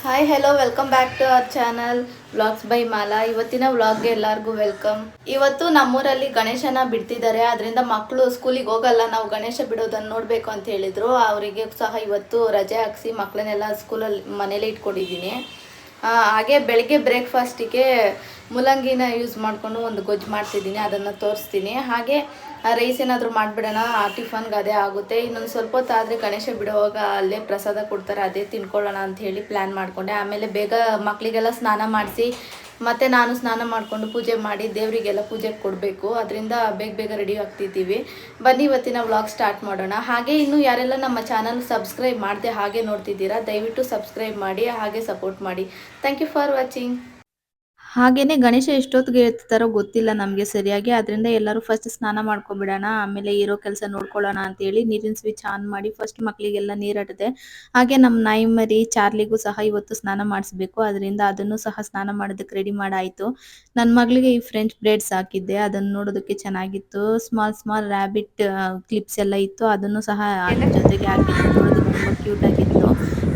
Hi hello welcome back to our channel vlogs by Mala. ಇವತ್ತಿನ ವ್ಲಾಗ್ಗೆ ಎಲ್ಲರಿಗೂ ವೆಲ್ಕಮ್. ಇವತ್ತು ನಮ್ಮೂರಲ್ಲಿ ಗಣೇಶನ ಬಿಡ್ತಿದ್ದಾರೆ, ಅದರಿಂದ ಮಕ್ಕಳು ಸ್ಕೂಲಿಗೆ ಹೋಗಲ್ಲ, ನಾವು ಗಣೇಶ ಬಿಡೋದನ್ನು ನೋಡಬೇಕು ಅಂತ ಹೇಳಿದರು. ಅವರಿಗೆ ಸಹ ಇವತ್ತು ರಜೆ ಹಾಕ್ಸಿ ಮಕ್ಕಳನ್ನೆಲ್ಲ ಸ್ಕೂಲಲ್ಲಿ ಮನೇಲಿ ಇಟ್ಕೊಂಡಿದ್ದೀನಿ. ಹಾಗೆ ಬೆಳಗ್ಗೆ ಬ್ರೇಕ್ಫಾಸ್ಟಿಗೆ ಮೂಲಂಗಿನ ಯೂಸ್ ಮಾಡಿಕೊಂಡು ಒಂದು ಗೊಜ್ಜು ಮಾಡ್ತಿದ್ದೀನಿ, ಅದನ್ನು ತೋರಿಸ್ತೀನಿ. ಹಾಗೆ ರೈಸ್ ಏನಾದರೂ ಮಾಡಿಬಿಡೋಣ, ಟಿಫನ್ಗೆ ಅದೇ ಆಗುತ್ತೆ. ಇನ್ನೊಂದು ಸ್ವಲ್ಪ ಹೊತ್ತಾದರೆ ಗಣೇಶ ಬಿಡುವಾಗ ಅಲ್ಲೇ ಪ್ರಸಾದ ಕೊಡ್ತಾರೆ, ಅದೇ ತಿನ್ಕೊಳ್ಳೋಣ ಅಂತ ಹೇಳಿ ಪ್ಲ್ಯಾನ್ ಮಾಡಿಕೊಂಡೆ. ಆಮೇಲೆ ಬೇಗ ಮಕ್ಕಳಿಗೆಲ್ಲ ಸ್ನಾನ ಮಾಡಿಸಿ ಮತ್ತು ನಾನು ಸ್ನಾನ ಮಾಡಿಕೊಂಡು ಪೂಜೆ ಮಾಡಿ ದೇವರಿಗೆಲ್ಲ ಪೂಜೆಗೆ ಕೊಡಬೇಕು, ಅದರಿಂದ ಬೇಗ ಬೇಗ ರೆಡಿ ಆಗ್ತಿದ್ದೀವಿ. ಬನ್ನಿ ಇವತ್ತಿನ ವ್ಲಾಗ್ ಸ್ಟಾರ್ಟ್ ಮಾಡೋಣ. ಹಾಗೆ ಇನ್ನೂ ಯಾರೆಲ್ಲ ನಮ್ಮ ಚಾನಲ್ ಸಬ್ಸ್ಕ್ರೈಬ್ ಮಾಡದೆ ಹಾಗೆ ನೋಡ್ತಿದ್ದೀರಾ, ದಯವಿಟ್ಟು ಸಬ್ಸ್ಕ್ರೈಬ್ ಮಾಡಿ, ಹಾಗೆ ಸಪೋರ್ಟ್ ಮಾಡಿ. Thank you for watching. ಹಾಗೇನೆ ಗಣೇಶ ಎಷ್ಟೊತ್ತಿಗೆ ಎತ್ತಾರೋ ಗೊತ್ತಿಲ್ಲ ನಮಗೆ ಸರಿಯಾಗಿ, ಅದರಿಂದ ಎಲ್ಲರೂ ಫಸ್ಟ್ ಸ್ನಾನ ಮಾಡ್ಕೊಂಡ್ಬಿಡೋಣ, ಆಮೇಲೆ ಇರೋ ಕೆಲಸ ನೋಡ್ಕೊಳ್ಳೋಣ ಅಂತೇಳಿ ನೀರಿನ ಸ್ವಿಚ್ ಆನ್ ಮಾಡಿ ಫಸ್ಟ್ ಮಕ್ಕಳಿಗೆಲ್ಲ ನೀರಾಡಿದೆ. ಹಾಗೆ ನಮ್ಮ ನಾಯಿ ಮರಿ ಚಾರ್ಲಿಗೂ ಸಹ ಇವತ್ತು ಸ್ನಾನ ಮಾಡಿಸ್ಬೇಕು, ಅದರಿಂದ ಅದನ್ನು ಸಹ ಸ್ನಾನ ಮಾಡೋದಕ್ಕೆ ರೆಡಿ ಮಾಡಾಯಿತು. ನನ್ನ ಮಗಳಿಗೆ ಈ ಫ್ರೆಂಚ್ ಬ್ರೇಡ್ಸ್ ಹಾಕಿದ್ದೆ, ಅದನ್ನು ನೋಡೋದಕ್ಕೆ ಚೆನ್ನಾಗಿತ್ತು. ಸ್ಮಾಲ್ ಸ್ಮಾಲ್ ರ್ಯಾಬಿಟ್ ಕ್ಲಿಪ್ಸ್ ಎಲ್ಲ ಇತ್ತು, ಅದನ್ನು ಸಹ ಅದ್ರ ಜೊತೆಗೆ ಹಾಕಿದ್ದೆ, ನೋಡೋದಕ್ಕೆ ತುಂಬ ಕ್ಯೂಟ್ ಆಗಿತ್ತು.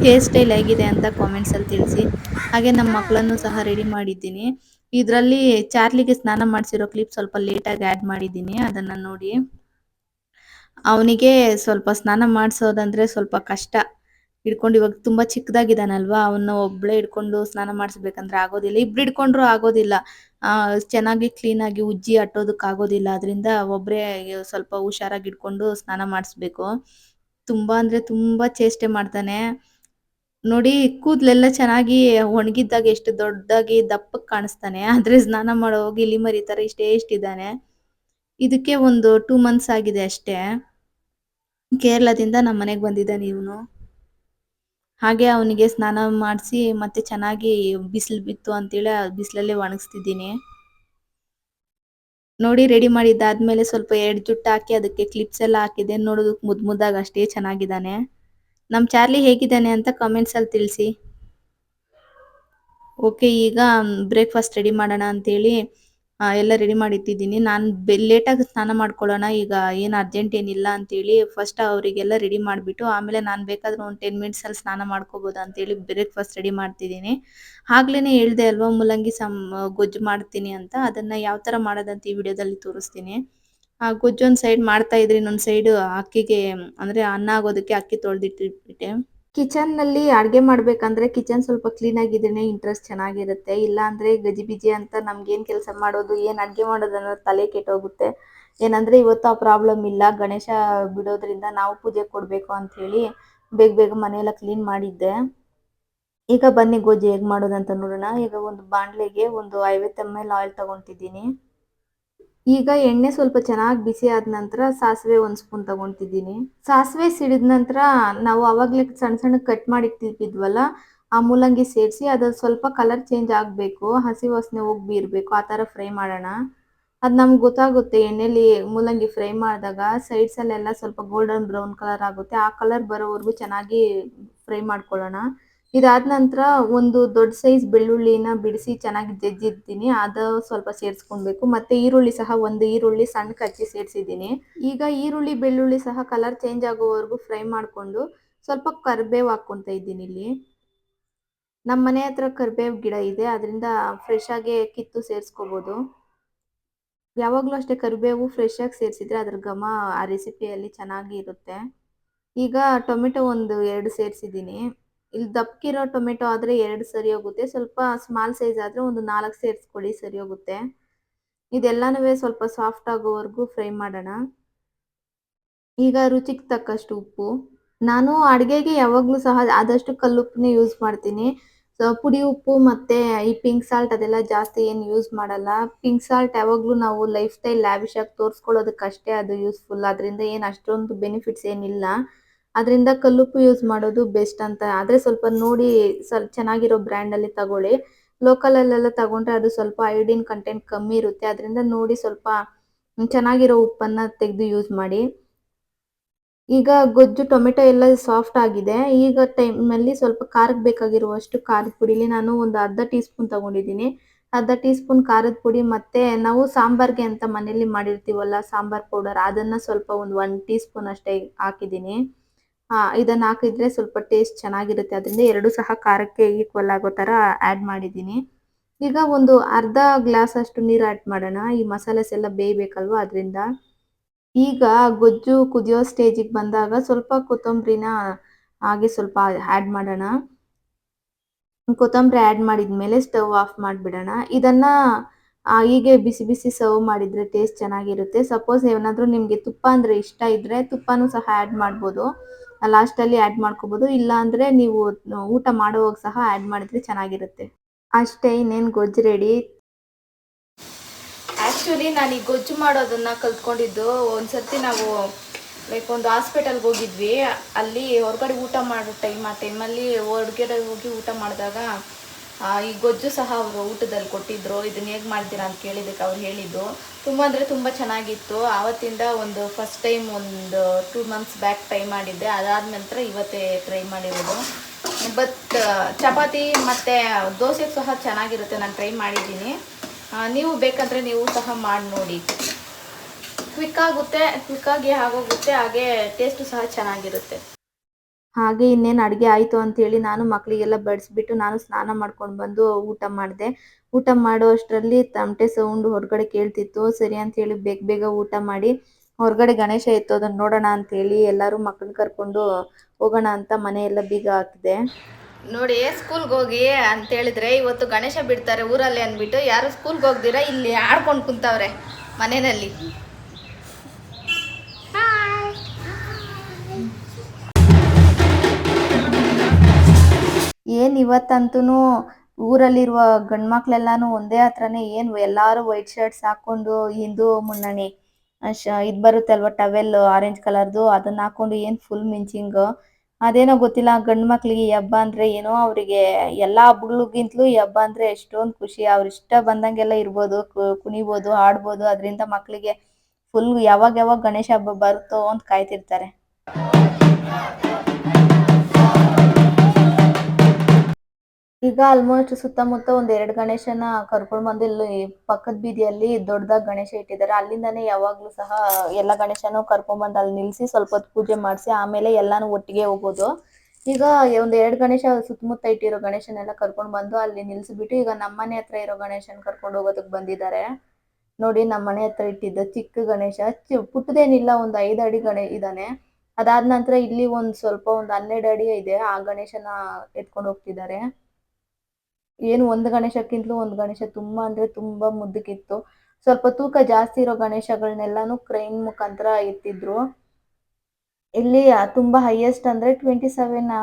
ಹೇರ್ ಸ್ಟೈಲ್ ಹೇಗಿದೆ ಅಂತ ಕಾಮೆಂಟ್ಸಲ್ಲಿ ತಿಳಿಸಿ. ಹಾಗೆ ನಮ್ಮ ಮಕ್ಕಳನ್ನು ಸಹ ರೆಡಿ ಮಾಡಿದ್ದೀನಿ. ಇದರಲ್ಲಿ ಚಾರ್ಲಿಗೆ ಸ್ನಾನ ಮಾಡಿಸಿರೋ ಕ್ಲಿಪ್ ಸ್ವಲ್ಪ ಲೇಟಾಗಿ ಆ್ಯಡ್ ಮಾಡಿದ್ದೀನಿ, ಅದನ್ನು ನೋಡಿ. ಅವನಿಗೆ ಸ್ವಲ್ಪ ಸ್ನಾನ ಮಾಡಿಸೋದಂದ್ರೆ ಸ್ವಲ್ಪ ಕಷ್ಟ ಹಿಡ್ಕೊಂಡು, ಇವಾಗ ತುಂಬ ಚಿಕ್ಕದಾಗಿದ್ದಾನಲ್ವಾ, ಅವನ್ನ ಒಬ್ಬಳೇ ಹಿಡ್ಕೊಂಡು ಸ್ನಾನ ಮಾಡಿಸ್ಬೇಕಂದ್ರೆ ಆಗೋದಿಲ್ಲ, ಇಬ್ರು ಹಿಡ್ಕೊಂಡ್ರು ಆಗೋದಿಲ್ಲ, ಚೆನ್ನಾಗಿ ಕ್ಲೀನಾಗಿ ಉಜ್ಜಿ ಅಟ್ಟೋದಕ್ಕಾಗೋದಿಲ್ಲ, ಅದರಿಂದ ಒಬ್ಬರೇ ಸ್ವಲ್ಪ ಹುಷಾರಾಗಿ ಹಿಡ್ಕೊಂಡು ಸ್ನಾನ ಮಾಡಿಸ್ಬೇಕು. ತುಂಬ ಅಂದರೆ ತುಂಬ ಚೇಷ್ಟೆ ಮಾಡ್ತಾನೆ ನೋಡಿ. ಕೂದಲೆಲ್ಲ ಚೆನ್ನಾಗಿ ಒಣಗಿದ್ದಾಗ ಎಷ್ಟು ದೊಡ್ಡದಾಗಿ ದಪ್ಪಕ್ಕೆ ಕಾಣಿಸ್ತಾನೆ, ಆದರೆ ಸ್ನಾನ ಮಾಡೋವಾಗ ಇಲಿ ಮರಿ ಥರ ಇಷ್ಟೇ ಇಷ್ಟಿದ್ದಾನೆ. ಇದಕ್ಕೆ ಒಂದು 2 ಮಂತ್ಸ್ ಆಗಿದೆ ಅಷ್ಟೇ. ಕೇರಳದಿಂದ ನಮ್ಮ ಮನೆಗೆ ಬಂದಿದ್ದಾನೆ ಇವನು. ಹಾಗೆ ಅವನಿಗೆ ಸ್ನಾನ ಮಾಡಿಸಿ ಮತ್ತೆ ಚೆನ್ನಾಗಿ ಬಿಸಿಲು ಬಿತ್ತು ಅಂತೇಳಿ ಬಿಸಿಲಲ್ಲೇ ಒಣಗಿಸ್ತಿದ್ದೀನಿ ನೋಡಿ. ರೆಡಿ ಮಾಡಿದ್ದಾದ್ಮೇಲೆ ಸ್ವಲ್ಪ 2 ಜುಟ್ಟು ಹಾಕಿ ಅದಕ್ಕೆ ಕ್ಲಿಪ್ಸ್ ಎಲ್ಲ ಹಾಕಿದೆ, ನೋಡೋದಕ್ಕೆ ಮುದ್ದು ಮುದ್ದಾಗಿ ಅಷ್ಟೇ ಚೆನ್ನಾಗಿದ್ದಾನೆ. ನಮ್ಮ ಚಾರ್ಲಿ ಹೇಗಿದ್ದಾನೆ ಅಂತ ಕಾಮೆಂಟ್ಸಲ್ಲಿ ತಿಳಿಸಿ. ಓಕೆ, ಈಗ ಬ್ರೇಕ್ಫಾಸ್ಟ್ ರೆಡಿ ಮಾಡೋಣ ಅಂತೇಳಿ ಎಲ್ಲ ರೆಡಿ ಮಾಡಿಟ್ಟಿದ್ದೀನಿ. ನಾನು ಲೇಟಾಗಿ ಸ್ನಾನ ಮಾಡ್ಕೊಳ್ಳೋಣ, ಈಗ ಏನು ಅರ್ಜೆಂಟ್ ಏನಿಲ್ಲ ಅಂತೇಳಿ ಫಸ್ಟ್ ಅವರಿಗೆಲ್ಲ ರೆಡಿ ಮಾಡಿಬಿಟ್ಟು ಆಮೇಲೆ ನಾನು ಬೇಕಾದ್ರೆ ಒಂದು 10 ಮಿನಿಟ್ಸಲ್ಲಿ ಸ್ನಾನ ಮಾಡ್ಕೋಬೋದು ಅಂತೇಳಿ ಬ್ರೇಕ್ಫಾಸ್ಟ್ ರೆಡಿ ಮಾಡ್ತಿದ್ದೀನಿ. ಆಗ್ಲೇ ಹೇಳ್ದೆ ಅಲ್ವಾ ಮೂಲಂಗಿ ಗೊಜ್ಜು ಮಾಡ್ತೀನಿ ಅಂತ, ಅದನ್ನು ಯಾವ ಥರ ಮಾಡೋದಂತ ಈ ವಿಡಿಯೋದಲ್ಲಿ ತೋರಿಸ್ತೀನಿ. ಗೊಜ್ಜೊಂದು ಸೈಡ್ ಮಾಡ್ತಾ ಇದ್ರೆ ಇನ್ನೊಂದು ಸೈಡ್ ಅಕ್ಕಿಗೆ ಅಂದರೆ ಅನ್ನ ಆಗೋದಕ್ಕೆ ಅಕ್ಕಿ ತೊಳೆದಿಟ್ಟಿಟ್ಬಿಟ್ಟೆ. ಕಿಚನ್ನಲ್ಲಿ ಅಡುಗೆ ಮಾಡಬೇಕಂದ್ರೆ ಕಿಚನ್ ಸ್ವಲ್ಪ ಕ್ಲೀನಾಗಿದ್ರೇ ಇಂಟ್ರೆಸ್ಟ್ ಚೆನ್ನಾಗಿರುತ್ತೆ, ಇಲ್ಲ ಅಂದರೆ ಗಜಿಬಿಜಿ ಅಂತ ನಮ್ಗೇನು ಕೆಲಸ ಮಾಡೋದು, ಏನು ಅಡುಗೆ ಮಾಡೋದು ಅನ್ನೋದು ತಲೆ ಕೆಟ್ಟೋಗುತ್ತೆ. ಏನಂದರೆ ಇವತ್ತು ಆ ಪ್ರಾಬ್ಲಮ್ ಇಲ್ಲ, ಗಣೇಶ ಬಿಡೋದ್ರಿಂದ ನಾವು ಪೂಜೆ ಕೊಡಬೇಕು ಅಂಥೇಳಿ ಬೇಗ ಬೇಗ ಮನೆಯೆಲ್ಲ ಕ್ಲೀನ್ ಮಾಡಿದ್ದೆ. ಈಗ ಬನ್ನಿ ಗೊಜ್ಜು ಹೇಗೆ ಮಾಡೋದಂತ ನೋಡೋಣ. ಈಗ ಒಂದು ಬಾಣಲೆಗೆ ಒಂದು 50 ml ಆಯಿಲ್ ತೊಗೊತಿದ್ದೀನಿ. ಈಗ ಎಣ್ಣೆ ಸ್ವಲ್ಪ ಚೆನ್ನಾಗಿ ಬಿಸಿ ಆದ ನಂತರ ಸಾಸಿವೆ 1 ಸ್ಪೂನ್ ತೊಗೊತಿದ್ದೀನಿ. ಸಾಸಿವೆ ಸಿಡಿದ ನಂತರ ನಾವು ಆವಾಗಲೇ ಸಣ್ಣ ಸಣ್ಣ ಕಟ್ ಮಾಡಿ ಇಟ್ಟಿದ್ವಲ್ಲ ಆ ಮೂಲಂಗಿ ಸೇರಿಸಿ, ಅದು ಸ್ವಲ್ಪ ಕಲರ್ ಚೇಂಜ್ ಆಗಬೇಕು, ಹಸಿ ವಾಸನೆ ಹೋಗಿ ಬೀರಬೇಕು, ಆ ಥರ ಫ್ರೈ ಮಾಡೋಣ. ಅದು ನಮ್ಗೆ ಗೊತ್ತಾಗುತ್ತೆ ಎಣ್ಣೆಲಿ ಮೂಲಂಗಿ ಫ್ರೈ ಮಾಡಿದಾಗ ಸೈಡ್ಸಲ್ಲೆಲ್ಲ ಸ್ವಲ್ಪ ಗೋಲ್ಡನ್ ಬ್ರೌನ್ ಕಲರ್ ಆಗುತ್ತೆ, ಆ ಕಲರ್ ಬರೋವರೆಗೂ ಚೆನ್ನಾಗಿ ಫ್ರೈ ಮಾಡ್ಕೊಳ್ಳೋಣ. ಇದಾದ ನಂತರ ಒಂದು ದೊಡ್ಡ ಸೈಜ್ ಬೆಳ್ಳುಳ್ಳಿನ ಬಿಡಿಸಿ ಚೆನ್ನಾಗಿ ಜಜ್ಜಿದ್ದೀನಿ, ಅದು ಸ್ವಲ್ಪ ಸೇರಿಸ್ಕೊಳ್ಬೇಕು. ಮತ್ತು ಈರುಳ್ಳಿ ಸಹ ಒಂದು ಈರುಳ್ಳಿ ಸಣ್ಣ ಹಚ್ಚಿ ಸೇರಿಸಿದ್ದೀನಿ. ಈಗ ಈರುಳ್ಳಿ ಬೆಳ್ಳುಳ್ಳಿ ಸಹ ಕಲರ್ ಚೇಂಜ್ ಆಗೋವರೆಗೂ ಫ್ರೈ ಮಾಡಿಕೊಂಡು ಸ್ವಲ್ಪ ಕರಿಬೇವು ಹಾಕ್ಕೊತಾ ಇದ್ದೀನಿ. ಇಲ್ಲಿ ನಮ್ಮ ಮನೆ ಹತ್ರ ಕರಿಬೇವು ಗಿಡ ಇದೆ, ಅದರಿಂದ ಫ್ರೆಶ್ ಆಗಿ ಕಿತ್ತು ಸೇರಿಸ್ಕೋಬೋದು. ಯಾವಾಗಲೂ ಅಷ್ಟೇ ಕರಿಬೇವು ಫ್ರೆಶ್ ಆಗಿ ಸೇರಿಸಿದ್ರೆ ಅದ್ರ ಘಮ ಆ ರೆಸಿಪಿಯಲ್ಲಿ ಚೆನ್ನಾಗಿ ಇರುತ್ತೆ. ಈಗ ಟೊಮೆಟೊ ಒಂದು 2 ಸೇರಿಸಿದ್ದೀನಿ. ಇಲ್ಲಿ ದಪ್ಪಗಿರೋ ಟೊಮೆಟೊ ಆದರೆ 2 ಸರಿ ಹೋಗುತ್ತೆ, ಸ್ವಲ್ಪ ಸ್ಮಾಲ್ ಸೈಜ್ ಆದರೆ ಒಂದು 4 ಸೇರಿಸ್ಕೊಳ್ಳಿ, ಸರಿ ಹೋಗುತ್ತೆ. ಇದೆಲ್ಲನೂ ಸ್ವಲ್ಪ ಸಾಫ್ಟ್ ಆಗೋವರೆಗೂ ಫ್ರೈ ಮಾಡೋಣ. ಈಗ ರುಚಿಗೆ ತಕ್ಕಷ್ಟು ಉಪ್ಪು. ನಾನು ಅಡುಗೆಗೆ ಯಾವಾಗಲೂ ಸಹ ಆದಷ್ಟು ಕಲ್ಲುಪ್ಪನ್ನೇ ಯೂಸ್ ಮಾಡ್ತೀನಿ. ಪುಡಿ ಉಪ್ಪು ಮತ್ತು ಈ ಪಿಂಕ್ ಸಾಲ್ಟ್ ಅದೆಲ್ಲ ಜಾಸ್ತಿ ಏನು ಯೂಸ್ ಮಾಡಲ್ಲ. ಪಿಂಕ್ ಸಾಲ್ಟ್ ಯಾವಾಗಲೂ ನಾವು ಲೈಫ್ ಸ್ಟೈಲ್ ಲ್ಯಾವಿಶ್ ಆಗಿ ತೋರಿಸ್ಕೊಳ್ಳೋದಕ್ಕಷ್ಟೇ ಅದು ಯೂಸ್ಫುಲ್, ಅದರಿಂದ ಏನು ಅಷ್ಟೊಂದು ಬೆನಿಫಿಟ್ಸ್ ಏನಿಲ್ಲ. ಅದರಿಂದ ಕಲ್ಲುಪ್ಪು ಯೂಸ್ ಮಾಡೋದು ಬೆಸ್ಟ್ ಅಂತ. ಆದರೆ ಸ್ವಲ್ಪ ನೋಡಿ ಚೆನ್ನಾಗಿರೋ ಬ್ರ್ಯಾಂಡಲ್ಲಿ ತಗೊಳ್ಳಿ. ಲೋಕಲಲ್ಲೆಲ್ಲ ತಗೊಂಡ್ರೆ ಅದು ಸ್ವಲ್ಪ ಅಯೋಡಿನ್ ಕಂಟೆಂಟ್ ಕಮ್ಮಿ ಇರುತ್ತೆ, ಅದರಿಂದ ನೋಡಿ ಸ್ವಲ್ಪ ಚೆನ್ನಾಗಿರೋ ಉಪ್ಪನ್ನು ತೆಗೆದು ಯೂಸ್ ಮಾಡಿ. ಈಗ ಗೊಜ್ಜು ಟೊಮೆಟೊ ಎಲ್ಲ ಸಾಫ್ಟ್ ಆಗಿದೆ. ಈಗ ಟೈಮಲ್ಲಿ ಸ್ವಲ್ಪ ಖಾರಕ್ಕೆ ಬೇಕಾಗಿರುವಷ್ಟು ಖಾರದ ಪುಡಿಲಿ ನಾನು ಒಂದು ಅರ್ಧ ಟೀ ಸ್ಪೂನ್ ತೊಗೊಂಡಿದ್ದೀನಿ. ಅರ್ಧ ಟೀ ಸ್ಪೂನ್ ಖಾರದ ಪುಡಿ ಮತ್ತು ನಾವು ಸಾಂಬಾರಿಗೆ ಅಂತ ಮನೇಲಿ ಮಾಡಿರ್ತೀವಲ್ಲ ಸಾಂಬಾರ್ ಪೌಡರ್, ಅದನ್ನು ಸ್ವಲ್ಪ ಒಂದು 1 ಟೀ ಸ್ಪೂನ್ ಅಷ್ಟೇ ಹಾಕಿದ್ದೀನಿ. ಇದನ್ನ ಹಾಕಿದ್ರೆ ಸ್ವಲ್ಪ ಟೇಸ್ಟ್ ಚೆನ್ನಾಗಿರುತ್ತೆ. ಅದರಿಂದ 2 ಸಹ ಖಾರಕ್ಕೆ ಈಕ್ವಲ್ ಆಗೋ ಥರ ಆಡ್ ಮಾಡಿದ್ದೀನಿ. ಈಗ ಒಂದು ಅರ್ಧ ಗ್ಲಾಸ್ ಅಷ್ಟು ನೀರು ಆಡ್ ಮಾಡೋಣ. ಈ ಮಸಾಲೆಸ್ ಎಲ್ಲ ಬೇಯಬೇಕಲ್ವಾ ಅದ್ರಿಂದ. ಈಗ ಗೊಜ್ಜು ಕುದಿಯೋ ಸ್ಟೇಜಿಗೆ ಬಂದಾಗ ಸ್ವಲ್ಪ ಕೊತ್ತಂಬರಿನ ಹಾಗೆ ಸ್ವಲ್ಪ ಆಡ್ ಮಾಡೋಣ. ಕೊತ್ತಂಬರಿ ಆಡ್ ಮಾಡಿದ್ಮೇಲೆ ಸ್ಟವ್ ಆಫ್ ಮಾಡಿಬಿಡೋಣ. ಇದನ್ನ ಹೀಗೆ ಬಿಸಿ ಬಿಸಿ ಸರ್ವ್ ಮಾಡಿದ್ರೆ ಟೇಸ್ಟ್ ಚೆನ್ನಾಗಿರುತ್ತೆ. ಸಪೋಸ್ ಏನಾದರೂ ನಿಮಗೆ ತುಪ್ಪ ಅಂದರೆ ಇಷ್ಟ ಇದ್ದರೆ ತುಪ್ಪನೂ ಸಹ ಆಡ್ ಮಾಡ್ಬೋದು. ಲಾಸ್ಟಲ್ಲಿ ಆಡ್ ಮಾಡ್ಕೋಬೋದು. ಇಲ್ಲ ಅಂದರೆ ನೀವು ಊಟ ಮಾಡುವಾಗ ಸಹ ಆಡ್ ಮಾಡಿದ್ರೆ ಚೆನ್ನಾಗಿರುತ್ತೆ. ಅಷ್ಟೇ, ಇನ್ನೇನು ಗೊಜ್ಜು ರೆಡಿ. ಆ್ಯಕ್ಚುಲಿ ನಾನು ಈ ಗೊಜ್ಜು ಮಾಡೋದನ್ನು ಕಲ್ತ್ಕೊಂಡಿದ್ದು ಒಂದ್ಸರ್ತಿ ನಾವು ಲೈಕ್ ಒಂದು ಹಾಸ್ಪಿಟಲ್ಗೆ ಹೋಗಿದ್ವಿ. ಅಲ್ಲಿ ಹೊರಗಡೆ ಊಟ ಮಾಡೋ ಆ ಟೈಮಲ್ಲಿ ಹೊರಗಡೆ ಹೋಗಿ ಊಟ ಮಾಡಿದಾಗ ಈ ಗೊಜ್ಜು ಸಹ ಅವರು ಊಟದಲ್ಲಿ ಕೊಟ್ಟಿದ್ದರು. ಇದನ್ನ ಹೇಗೆ ಮಾಡ್ತೀರಾ ಅಂತ ಕೇಳಿದ್ದಕ್ಕೆ ಅವ್ರು ಹೇಳಿದ್ದು ತುಂಬ ಅಂದರೆ ತುಂಬ ಚೆನ್ನಾಗಿತ್ತು. ಆವತ್ತಿಂದ ಒಂದು ಫಸ್ಟ್ ಟೈಮ್ ಒಂದು 2 ಮಂತ್ಸ್ ಬ್ಯಾಕ್ ಟ್ರೈ ಮಾಡಿದ್ದೆ. ಅದಾದ ನಂತರ ಇವತ್ತೇ ಟ್ರೈ ಮಾಡಿರೋದು. ಬಟ್ ಚಪಾತಿ ಮತ್ತು ದೋಸೆಗೆ ಸಹ ಚೆನ್ನಾಗಿರುತ್ತೆ. ನಾನು ಟ್ರೈ ಮಾಡಿದ್ದೀನಿ. ನೀವು ಬೇಕಂದರೆ ನೀವು ಸಹ ಮಾಡಿ ನೋಡಿ. ಕ್ವಿಕ್ಕಾಗಿ ಆಗೋಗುತ್ತೆ, ಹಾಗೆ ಟೇಸ್ಟು ಸಹ ಚೆನ್ನಾಗಿರುತ್ತೆ. ಹಾಗೆ ಇನ್ನೇನು ಅಡುಗೆ ಆಯಿತು ಅಂತೇಳಿ ನಾನು ಮಕ್ಕಳಿಗೆಲ್ಲ ಬಡಿಸ್ಬಿಟ್ಟು ನಾನು ಸ್ನಾನ ಮಾಡ್ಕೊಂಡು ಬಂದು ಊಟ ಮಾಡಿದೆ. ಊಟ ಮಾಡೋ ಅಷ್ಟರಲ್ಲಿ ತಮಟೆ ಸೌಂಡು ಹೊರಗಡೆ ಕೇಳ್ತಿತ್ತು. ಸರಿ ಅಂತೇಳಿ ಬೇಗ ಬೇಗ ಊಟ ಮಾಡಿ ಹೊರಗಡೆ ಗಣೇಶ ಎತ್ತೋದನ್ನು ನೋಡೋಣ ಅಂತೇಳಿ ಎಲ್ಲರೂ ಮಕ್ಕಳನ್ನ ಕರ್ಕೊಂಡು ಹೋಗೋಣ ಅಂತ ಮನೆಯೆಲ್ಲ ಬೀಗ ಹಾಕಿದೆ. ನೋಡಿ, ಸ್ಕೂಲ್ಗೆ ಹೋಗಿ ಅಂತೇಳಿದ್ರೆ ಇವತ್ತು ಗಣೇಶ ಬಿಡ್ತಾರೆ ಊರಲ್ಲಿ ಅಂದ್ಬಿಟ್ಟು ಯಾರು ಸ್ಕೂಲ್ಗೆ ಹೋಗ್ದಿರ ಇಲ್ಲಿ ಆಡ್ಕೊಂಡು ಕುಂತವ್ರೆ ಮನೆಯಲ್ಲಿ. ಏನು ಇವತ್ತಂತೂ ಊರಲ್ಲಿರುವ ಗಂಡು ಮಕ್ಳೆಲ್ಲಾನು ಒಂದೇ ಹತ್ರನೇ ಏನು ಎಲ್ಲರೂ ವೈಟ್ ಶರ್ಟ್ಸ್ ಹಾಕ್ಕೊಂಡು ಹಿಂದೂ ಮುನ್ನಣಿ ಇದು ಬರುತ್ತೆ ಅಲ್ವಾ ಟವೆಲ್ ಆರೆಂಜ್ ಕಲರ್ದು, ಅದನ್ನ ಹಾಕ್ಕೊಂಡು ಏನು ಫುಲ್ ಮಿಂಚಿಂಗು. ಅದೇನೋ ಗೊತ್ತಿಲ್ಲ, ಗಂಡು ಮಕ್ಳಿಗೆ ಈ ಹಬ್ಬ ಅಂದರೆ ಏನೋ ಅವರಿಗೆ ಎಲ್ಲ ಹಬ್ಬಗಳಿಗಿಂತಲೂ ಈ ಹಬ್ಬ ಅಂದರೆ ಎಷ್ಟೊಂದು ಖುಷಿ. ಅವ್ರು ಇಷ್ಟ ಬಂದಂಗೆಲ್ಲ ಇರ್ಬೋದು, ಕುಣಿಬೋದು, ಆಡ್ಬೋದು. ಅದರಿಂದ ಮಕ್ಕಳಿಗೆ ಫುಲ್ ಯಾವಾಗ ಯಾವಾಗ ಗಣೇಶ ಹಬ್ಬ ಬರುತ್ತೋ ಅಂತ ಕಾಯ್ತಿರ್ತಾರೆ. ಈಗ ಆಲ್ಮೋಸ್ಟ್ ಸುತ್ತಮುತ್ತ ಒಂದು 2 ಗಣೇಶನ ಕರ್ಕೊಂಡು ಬಂದು ಇಲ್ಲಿ ಪಕ್ಕದ ಬೀದಿಯಲ್ಲಿ ದೊಡ್ಡದಾಗಿ ಗಣೇಶ ಇಟ್ಟಿದ್ದಾರೆ. ಅಲ್ಲಿಂದಾನೇ ಯಾವಾಗಲೂ ಸಹ ಎಲ್ಲ ಗಣೇಶನೂ ಕರ್ಕೊಂಡ್ಬಂದು ಅಲ್ಲಿ ನಿಲ್ಲಿಸಿ ಸ್ವಲ್ಪ ಹೊತ್ತು ಪೂಜೆ ಮಾಡಿಸಿ ಆಮೇಲೆ ಎಲ್ಲಾನು ಒಟ್ಟಿಗೆ ಹೋಗೋದು. ಈಗ ಒಂದು 2 ಗಣೇಶ ಸುತ್ತಮುತ್ತ ಇಟ್ಟಿರೋ ಗಣೇಶನೆಲ್ಲ ಕರ್ಕೊಂಡು ಬಂದು ಅಲ್ಲಿ ನಿಲ್ಲಿಸ್ಬಿಟ್ಟು ಈಗ ನಮ್ಮ ಮನೆ ಹತ್ರ ಇರೋ ಗಣೇಶನ ಕರ್ಕೊಂಡು ಹೋಗೋದಕ್ಕೆ ಬಂದಿದ್ದಾರೆ. ನೋಡಿ, ನಮ್ಮ ಮನೆ ಹತ್ರ ಇಟ್ಟಿದ್ದ ಚಿಕ್ಕ ಗಣೇಶ ಪುಟ್ಟದೇನಿಲ್ಲ, ಒಂದು 5 ಅಡಿ ಇದ್ದಾನೆ. ಅದಾದ ನಂತರ ಇಲ್ಲಿ ಒಂದು ಸ್ವಲ್ಪ ಒಂದು 12 ಅಡಿ ಇದೆ, ಆ ಗಣೇಶನ ಎತ್ಕೊಂಡು ಹೋಗ್ತಿದ್ದಾರೆ. ಏನು ಒಂದು ಗಣೇಶಕ್ಕಿಂತಲೂ ಒಂದು ಗಣೇಶ ತುಂಬ ಅಂದರೆ ತುಂಬ ಮುದ್ದಕ್ಕಿತ್ತು. ಸ್ವಲ್ಪ ತೂಕ ಜಾಸ್ತಿ ಇರೋ ಗಣೇಶಗಳನ್ನೆಲ್ಲಾನು ಕ್ರೈನ್ ಮುಖಾಂತರ ಎತ್ತಿದ್ರು. ಇಲ್ಲಿ ತುಂಬ ಹೈಯೆಸ್ಟ್ ಅಂದರೆ 27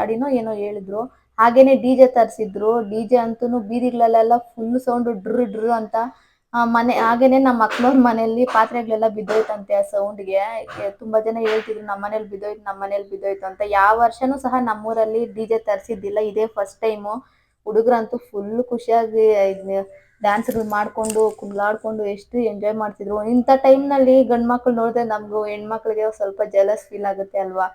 ಅಡಿನೋ ಏನೋ ಹೇಳಿದ್ರು. ಹಾಗೇನೆ ಡಿಜೆ ತರಿಸಿದ್ರು. ಡಿಜೆ ಅಂತೂ ಬೀದಿಗಳಲ್ಲೆಲ್ಲ ಫುಲ್ ಸೌಂಡು ಡ್ರು ಡ್ರು ಅಂತ. ಮನೆ ಹಾಗೇನೆ ನಮ್ಮ ಅಕ್ಕನವ್ರ ಮನೆಯಲ್ಲಿ ಪಾತ್ರೆಗಳೆಲ್ಲ ಬಿದ್ದೋಯ್ತಂತೆ ಆ ಸೌಂಡ್ಗೆ. ತುಂಬ ಜನ ಹೇಳ್ತಿದ್ರು ನಮ್ಮ ಮನೇಲಿ ಬಿದ್ದೋಯ್ತು ಅಂತ. ಯಾವ ವರ್ಷನೂ ಸಹ ನಮ್ಮೂರಲ್ಲಿ ಡಿಜೆ ತರಿಸಿದ್ದಿಲ್ಲ, ಇದೇ ಫಸ್ಟ್ ಟೈಮು. ಹುಡುಗರಂತೂ ಫುಲ್ ಖುಷಿಯಾಗಿ ಡ್ಯಾನ್ಸ್ಗಳು ಮಾಡಿಕೊಂಡು ಕುಣಿದಾಡ್ಕೊಂಡು ಎಷ್ಟು ಎಂಜಾಯ್ ಮಾಡ್ತಿದ್ರು. ಇಂಥ ಟೈಮ್ನಲ್ಲಿ ಗಂಡು ಮಕ್ಳು ನೋಡಿದ್ರೆ ನಮಗೂ ಹೆಣ್ಮಕ್ಳಿಗೆ ಸ್ವಲ್ಪ ಜಲಸ್ ಫೀಲ್ ಆಗುತ್ತೆ ಅಲ್ವಾ.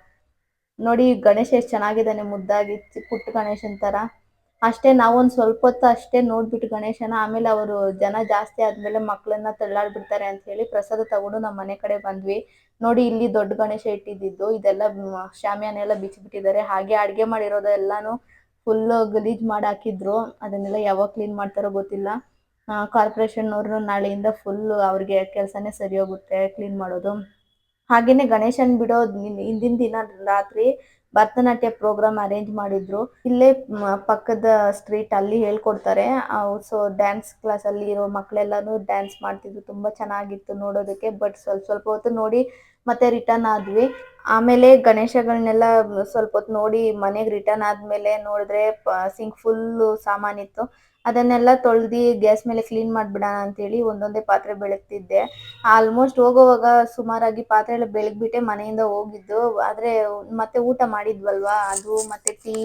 ನೋಡಿ, ಗಣೇಶ ಎಷ್ಟು ಚೆನ್ನಾಗಿದ್ದಾನೆ, ಮುದ್ದಾಗಿ ಪುಟ್ಟ ಗಣೇಶನ ಥರ. ಅಷ್ಟೇ, ನಾವೊಂದು ಸ್ವಲ್ಪ ಹೊತ್ತು ಅಷ್ಟೇ ನೋಡ್ಬಿಟ್ಟು ಗಣೇಶನ, ಆಮೇಲೆ ಅವರು ಜನ ಜಾಸ್ತಿ ಆದಮೇಲೆ ಮಕ್ಕಳನ್ನ ತಳ್ಳಾಡ್ಬಿಡ್ತಾರೆ ಅಂತ ಹೇಳಿ ಪ್ರಸಾದ ತಗೊಂಡು ನಮ್ಮ ಮನೆ ಕಡೆ ಬಂದ್ವಿ. ನೋಡಿ, ಇಲ್ಲಿ ದೊಡ್ಡ ಗಣೇಶ ಇಟ್ಟಿದ್ದು ಇದೆಲ್ಲ ಶಾಮಿಯಾನ ಎಲ್ಲ ಬಿಚ್ಚಿಬಿಟ್ಟಿದ್ದಾರೆ. ಹಾಗೆ ಅಡುಗೆ ಮಾಡಿರೋದೆಲ್ಲಾನು ಫುಲ್ಲು ಗಲೀಜು ಮಾಡಿ ಹಾಕಿದ್ರು. ಅದನ್ನೆಲ್ಲ ಯಾವಾಗ ಕ್ಲೀನ್ ಮಾಡ್ತಾರೋ ಗೊತ್ತಿಲ್ಲ. ಕಾರ್ಪೊರೇಷನ್ನವ್ರು ನಾಳೆಯಿಂದ ಫುಲ್ಲು ಅವ್ರಿಗೆ ಕೆಲಸನೇ ಸರಿ ಹೋಗುತ್ತೆ ಕ್ಲೀನ್ ಮಾಡೋದು. ಹಾಗೇನೆ ಗಣೇಶನ್ ಬಿಡೋ ಹಿಂದಿನ ದಿನ ರಾತ್ರಿ ಭರತನಾಟ್ಯ ಪ್ರೋಗ್ರಾಮ್ ಅರೇಂಜ್ ಮಾಡಿದ್ರು. ಇಲ್ಲೇ ಪಕ್ಕದ ಸ್ಟ್ರೀಟ್ ಅಲ್ಲಿ ಹೇಳ್ಕೊಡ್ತಾರೆ. ಸೊ ಡ್ಯಾನ್ಸ್ ಕ್ಲಾಸಲ್ಲಿ ಇರೋ ಮಕ್ಕಳೆಲ್ಲನೂ ಡ್ಯಾನ್ಸ್ ಮಾಡ್ತಿದ್ರು. ತುಂಬ ಚೆನ್ನಾಗಿತ್ತು ನೋಡೋದಕ್ಕೆ. ಬಟ್ ಸ್ವಲ್ಪ ಹೊತ್ತು ನೋಡಿ ಮತ್ತೆ ರಿಟರ್ನ್ ಆದ್ವಿ. ಆಮೇಲೆ ಗಣೇಶಗಳನ್ನೆಲ್ಲ ಸ್ವಲ್ಪ ಹೊತ್ತು ನೋಡಿ ಮನೆಗೆ ರಿಟರ್ನ್ ಆದಮೇಲೆ ನೋಡಿದ್ರೆ ಸಿಂಕ್ ಫುಲ್ಲು ಸಾಮಾನಿತ್ತು. ಅದನ್ನೆಲ್ಲ ತೊಳೆದು ಗ್ಯಾಸ್ ಮೇಲೆ ಕ್ಲೀನ್ ಮಾಡಿಬಿಡೋಣ ಅಂತೇಳಿ ಒಂದೊಂದೇ ಪಾತ್ರೆ ಬೆಳಗ್ತಿದ್ದೆ. ಆಲ್ಮೋಸ್ಟ್ ಹೋಗೋವಾಗ ಸುಮಾರಾಗಿ ಪಾತ್ರೆ ಎಲ್ಲ ಬೆಳಗ್ಬಿಟ್ಟೆ ಮನೆಯಿಂದ ಹೋಗಿದ್ದು. ಆದರೆ ಮತ್ತೆ ಊಟ ಮಾಡಿದ್ವಲ್ವಾ, ಅದು ಮತ್ತೆ ಟೀ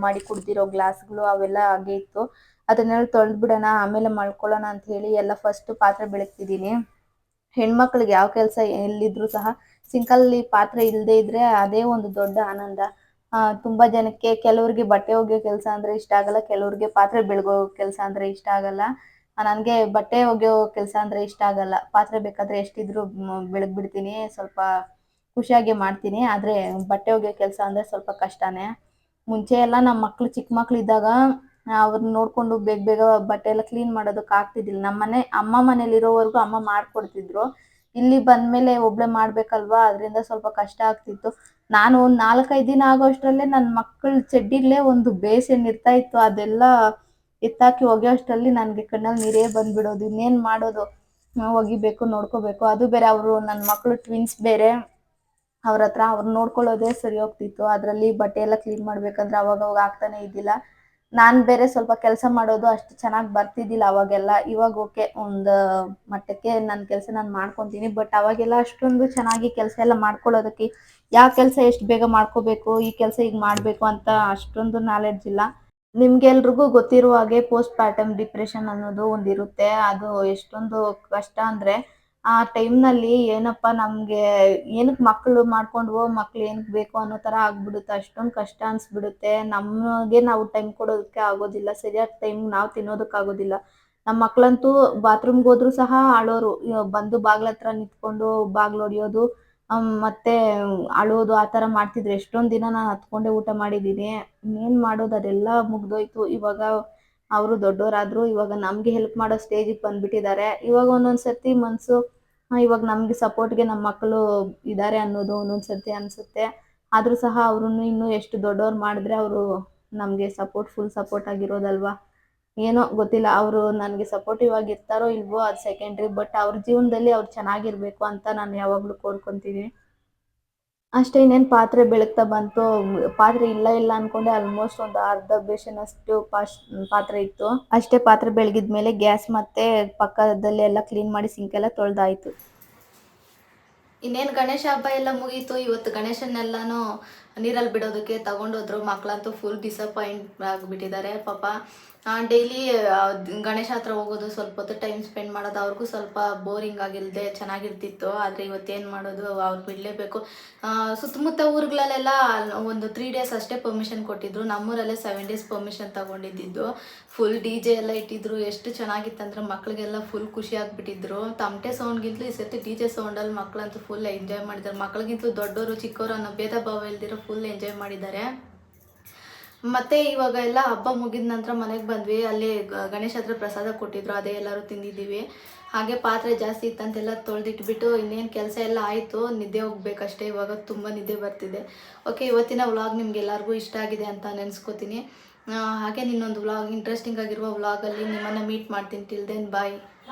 ಮಾಡಿ ಕುಡ್ದಿರೋ ಗ್ಲಾಸ್ಗಳು ಅವೆಲ್ಲ ಹಾಗೆ ಇತ್ತು. ಅದನ್ನೆಲ್ಲ ತೊಳೆದ್ಬಿಡೋಣ, ಆಮೇಲೆ ಮಲ್ಕೊಳ್ಳೋಣ ಅಂತ ಹೇಳಿ ಎಲ್ಲ ಫಸ್ಟ್ ಪಾತ್ರೆ ಬೆಳಗ್ತಿದ್ದೀನಿ. ಹೆಣ್ಮಕ್ಳಿಗೆ ಯಾವ ಕೆಲಸ ಎಲ್ಲಿದ್ರೂ ಸಹ ಸಿಂಕಲ್ಲಿ ಪಾತ್ರೆ ಇಲ್ಲದೇ ಇದ್ದರೆ ಅದೇ ಒಂದು ದೊಡ್ಡ ಆನಂದ. ತುಂಬ ಜನಕ್ಕೆ ಕೆಲವ್ರಿಗೆ ಬಟ್ಟೆ ಒಗೆಯೋ ಕೆಲಸ ಅಂದರೆ ಇಷ್ಟ ಆಗಲ್ಲ, ಕೆಲವ್ರಿಗೆ ಪಾತ್ರೆ ಬೆಳಗೋ ಕೆಲಸ ಅಂದರೆ ಇಷ್ಟ ಆಗಲ್ಲ. ನನಗೆ ಬಟ್ಟೆ ಒಗೆಯೋ ಕೆಲಸ ಅಂದರೆ ಇಷ್ಟ ಆಗಲ್ಲ. ಪಾತ್ರೆ ಬೇಕಾದರೆ ಎಷ್ಟಿದ್ರೂ ಬೆಳಗ್ಬಿಡ್ತೀನಿ. ಸ್ವಲ್ಪ ಖುಷಿಯಾಗಿ ಮಾಡ್ತೀನಿ. ಆದರೆ ಬಟ್ಟೆ ಒಗೆಯೋ ಕೆಲಸ ಅಂದರೆ ಸ್ವಲ್ಪ ಕಷ್ಟನೇ. ಮುಂಚೆ ಎಲ್ಲ ನಮ್ಮ ಮಕ್ಕಳು ಚಿಕ್ಕ ಮಕ್ಕಳಿದ್ದಾಗ ಅವ್ರನ್ನ ನೋಡಿಕೊಂಡು ಬೇಗ ಬೇಗ ಬಟ್ಟೆ ಎಲ್ಲ ಕ್ಲೀನ್ ಮಾಡೋದಕ್ಕೆ ಆಗ್ತಿದ್ದಿಲ್ಲ. ಅಮ್ಮ ಮನೇಲಿರೋವರೆಗೂ ಅಮ್ಮ ಮಾಡ್ಕೊಡ್ತಿದ್ರು. ಇಲ್ಲಿ ಬಂದಮೇಲೆ ಒಬ್ಬಳೇ ಮಾಡಬೇಕಲ್ವಾ, ಅದರಿಂದ ಸ್ವಲ್ಪ ಕಷ್ಟ ಆಗ್ತಿತ್ತು. ನಾನು ಒಂದು 4-5 ದಿನ ಆಗೋಷ್ಟರಲ್ಲೇ ನನ್ನ ಮಕ್ಕಳ ಚಡ್ಡಿಗಳೇ ಒಂದು ಬೇಸನ್ ಇರ್ತಾ ಇತ್ತು. ಅದೆಲ್ಲ ಎತ್ತಾಕಿ ಒಗೆಯೋಷ್ಟರಲ್ಲಿ ನನಗೆ ಕಣ್ಣಲ್ಲಿ ನೀರೇ ಬಂದ್ಬಿಡೋದು. ಇನ್ನೇನು ಮಾಡೋದು, ಒಗಿಬೇಕು, ನೋಡ್ಕೋಬೇಕು. ಅದು ಬೇರೆ ಅವರು ನನ್ನ ಮಕ್ಕಳು ಟ್ವಿನ್ಸ್ ಬೇರೆ. ಅವ್ರನ್ನ ನೋಡ್ಕೊಳ್ಳೋದೇ ಸರಿ ಹೋಗ್ತಿತ್ತು. ಅದರಲ್ಲಿ ಬಟ್ಟೆ ಎಲ್ಲ ಕ್ಲೀನ್ ಮಾಡ್ಬೇಕಂದ್ರೆ ಅವಾಗವಾಗ ಆಗ್ತಾನೆ ಇದ್ದಿಲ್ಲ. ನಾನು ಬೇರೆ ಸ್ವಲ್ಪ ಕೆಲಸ ಮಾಡೋದು ಅಷ್ಟು ಚೆನ್ನಾಗಿ ಬರ್ತಿದ್ದಿಲ್ಲ ಅವಾಗೆಲ್ಲ. ಇವಾಗ ಓಕೆ, ಒಂದು ಮಟ್ಟಕ್ಕೆ ನನ್ನ ಕೆಲಸ ನಾನು ಮಾಡ್ಕೊತೀನಿ. ಬಟ್ ಅವಾಗೆಲ್ಲ ಅಷ್ಟೊಂದು ಚೆನ್ನಾಗಿ ಕೆಲಸ ಎಲ್ಲ ಮಾಡ್ಕೊಳ್ಳೋದಕ್ಕೆ, ಯಾವ ಕೆಲಸ ಎಷ್ಟು ಬೇಗ ಮಾಡ್ಕೋಬೇಕು, ಈ ಕೆಲಸ ಈಗ ಮಾಡಬೇಕು ಅಂತ ಅಷ್ಟೊಂದು ನಾಲೆಡ್ಜ್ ಇಲ್ಲ. ನಿಮ್ಗೆಲ್ರಿಗೂ ಗೊತ್ತಿರುವ ಹಾಗೆ ಪೋಸ್ಟ್ ಪಾರ್ಟಮ್ ಡಿಪ್ರೆಷನ್ ಅನ್ನೋದು ಒಂದಿರುತ್ತೆ. ಅದು ಎಷ್ಟೊಂದು ಕಷ್ಟ ಅಂದರೆ ಆ ಟೈಮ್ನಲ್ಲಿ ಏನಪ್ಪ ನಮಗೆ ಏನಕ್ಕೆ ಮಕ್ಕಳು ಮಾಡ್ಕೊಂಡ್ವೋ, ಮಕ್ಳು ಏನಕ್ಕೆ ಬೇಕು ಅನ್ನೋ ಥರ ಆಗ್ಬಿಡುತ್ತೆ. ಅಷ್ಟೊಂದು ಕಷ್ಟ ಅನಿಸ್ಬಿಡುತ್ತೆ. ನಮಗೆ ನಾವು ಟೈಮ್ ಕೊಡೋದಕ್ಕೆ ಆಗೋದಿಲ್ಲ, ಸರಿಯಾದ ಟೈಮ್ಗೆ ನಾವು ತಿನ್ನೋದಕ್ಕಾಗೋದಿಲ್ಲ. ನಮ್ಮ ಮಕ್ಕಳಂತೂ ಬಾತ್ರೂಮ್ಗೆ ಹೋದ್ರೂ ಸಹ ಅಳೋರು. ಬಂದು ಬಾಗ್ಲ ಹತ್ರ ನಿಂತ್ಕೊಂಡು ಬಾಗ್ಲು ಹೊಡಿಯೋದು, ಮತ್ತೆ ಅಳೋದು, ಆ ಥರ ಮಾಡ್ತಿದ್ರು. ಎಷ್ಟೊಂದು ದಿನ ನಾನು ಹತ್ಕೊಂಡೇ ಊಟ ಮಾಡಿದ್ದೀನಿ. ಇನ್ನೇನು ಮಾಡೋದು, ಅದೆಲ್ಲ ಮುಗ್ದೋಯ್ತು. ಇವಾಗ ಅವರು ದೊಡ್ಡವರಾದ್ರು, ಇವಾಗ ನಮಗೆ ಹೆಲ್ಪ್ ಮಾಡೋ ಸ್ಟೇಜಿಗೆ ಬಂದ್ಬಿಟ್ಟಿದ್ದಾರೆ. ಇವಾಗ ಒಂದೊಂದು ಸರ್ತಿ ಮನಸ್ಸು ಇವಾಗ ನಮಗೆ ಸಪೋರ್ಟ್ಗೆ ನಮ್ಮ ಮಕ್ಕಳು ಇದ್ದಾರೆ ಅನ್ನೋದು ಒಂದೊಂದು ಸರ್ತಿ ಅನಿಸುತ್ತೆ. ಆದರೂ ಸಹ ಅವ್ರನ್ನು ಇನ್ನೂ ಎಷ್ಟು ದೊಡ್ಡವ್ರು ಮಾಡಿದ್ರೆ ಅವರು ನಮಗೆ ಫುಲ್ ಸಪೋರ್ಟ್ ಆಗಿರೋದಲ್ವಾ. ಏನೋ ಗೊತ್ತಿಲ್ಲ, ಅವರು ನನಗೆ ಸಪೋರ್ಟಿವ್ ಆಗಿ ಇರ್ತಾರೋ ಇಲ್ವೋ ಅದು ಸೆಕೆಂಡ್ರಿ. ಬಟ್ ಅವ್ರ ಜೀವನದಲ್ಲಿ ಅವ್ರು ಚೆನ್ನಾಗಿರ್ಬೇಕು ಅಂತ ನಾನು ಯಾವಾಗಲೂ ಕೋರ್ಕೊತೀನಿ ಅಷ್ಟೇ. ಇನ್ನೇನು ಪಾತ್ರೆ ಬೆಳಗ್ತಾ ಬಂತು. ಪಾತ್ರೆ ಇಲ್ಲ ಇಲ್ಲ ಅನ್ಕೊಂಡೆ ಆಲ್ಮೋಸ್ಟ್ ಒಂದು ಅರ್ಧ ಬೇಷನಷ್ಟು ಪಾತ್ರೆ ಇತ್ತು. ಅಷ್ಟೇ ಪಾತ್ರೆ ಬೆಳಗಿದ್ಮೇಲೆ ಗ್ಯಾಸ್ ಮತ್ತೆ ಪಕ್ಕದಲ್ಲಿ ಎಲ್ಲ ಕ್ಲೀನ್ ಮಾಡಿ ಸಿಂಕೆಲ್ಲ ತೊಳೆದಾಯ್ತು. ಇನ್ನೇನು ಗಣೇಶ ಹಬ್ಬ ಎಲ್ಲ ಮುಗೀತು. ಇವತ್ತು ಗಣೇಶನ್ನೆಲ್ಲನೂ ನೀರಲ್ಲಿ ಬಿಡೋದಕ್ಕೆ ತಗೊಂಡೋದ್ರು. ಮಕ್ಕಳಂತೂ ಫುಲ್ ಡಿಸಪಾಯಿಂಟ್ ಆಗಿಬಿಟ್ಟಿದ್ದಾರೆ ಪಾಪ. ಡೈಲಿ ಗಣೇಶ ಹತ್ರ ಹೋಗೋದು, ಸ್ವಲ್ಪ ಹೊತ್ತು ಟೈಮ್ ಸ್ಪೆಂಡ್ ಮಾಡೋದು, ಅವ್ರಿಗೂ ಸ್ವಲ್ಪ ಬೋರಿಂಗ್ ಆಗಿಲ್ಲದೆ ಚೆನ್ನಾಗಿರ್ತಿತ್ತು. ಆದರೆ ಇವತ್ತೇನು ಮಾಡೋದು, ಅವ್ರು ಬಿಡಲೇಬೇಕು. ಸುತ್ತಮುತ್ತ ಊರುಗಳಲ್ಲೆಲ್ಲ ಒಂದು 3 days ಅಷ್ಟೇ ಪರ್ಮಿಷನ್ ಕೊಟ್ಟಿದ್ರು. ನಮ್ಮೂರಲ್ಲೇ 7 days ಪರ್ಮಿಷನ್ ತಗೊಂಡಿದ್ದು. ಫುಲ್ DJ ಎಲ್ಲ ಇಟ್ಟಿದ್ರು. ಎಷ್ಟು ಚೆನ್ನಾಗಿತ್ತಂದ್ರೆ ಮಕ್ಕಳಿಗೆಲ್ಲ ಫುಲ್ ಖುಷಿ ಆಗಿಬಿಟ್ಟಿದ್ರು. ತಮಟೆ ಸೌಂಡ್ಗಿಂತಲೂ ಈ ಸರ್ತಿ DJ ಸೌಂಡಲ್ಲಿ ಮಕ್ಕಳಂತೂ ಫುಲ್ ಎಂಜಾಯ್ ಮಾಡಿದ್ದಾರೆ. ಮಕ್ಕಳಿಗಿಂತಲೂ ದೊಡ್ಡವರು ಚಿಕ್ಕವರು ಅನ್ನೋ ಭೇದ ಭಾವ ಇಲ್ದಿರೋ ಫುಲ್ ಎಂಜಾಯ್ ಮಾಡಿದ್ದಾರೆ. ಮತ್ತು ಇವಾಗ ಎಲ್ಲ ಹಬ್ಬ ಮುಗಿದ ನಂತರ ಮನೆಗೆ ಬಂದ್ವಿ. ಅಲ್ಲಿ ಗಣೇಶ ಹತ್ರ ಪ್ರಸಾದ ಕೊಟ್ಟಿದ್ರು, ಅದೇ ಎಲ್ಲರೂ ತಿಂದಿದ್ದೀವಿ. ಹಾಗೆ ಪಾತ್ರೆ ಜಾಸ್ತಿ ಇತ್ತಂತೆಲ್ಲ ತೊಳೆದಿಟ್ಬಿಟ್ಟು ಇನ್ನೇನು ಕೆಲಸ ಎಲ್ಲ ಆಯಿತು. ನಿದ್ದೆ ಹೋಗ್ಬೇಕಷ್ಟೇ. ಇವಾಗ ತುಂಬ ನಿದ್ದೆ ಬರ್ತಿದೆ. ಓಕೆ, ಇವತ್ತಿನ ವ್ಲಾಗ್ ನಿಮ್ಗೆಲ್ಲರಿಗೂ ಇಷ್ಟ ಆಗಿದೆ ಅಂತ ನೆನೆಸ್ಕೋತೀನಿ. ಹಾಗೆ ಇನ್ನೊಂದು ವ್ಲಾಗ್, ಇಂಟ್ರೆಸ್ಟಿಂಗ್ ಆಗಿರುವ ವ್ಲಾಗಲ್ಲಿ ನಿಮ್ಮನ್ನು ಮೀಟ್ ಮಾಡ್ತೀನಿ. ಟಿಲ್ ದೆನ್ ಬಾಯ್.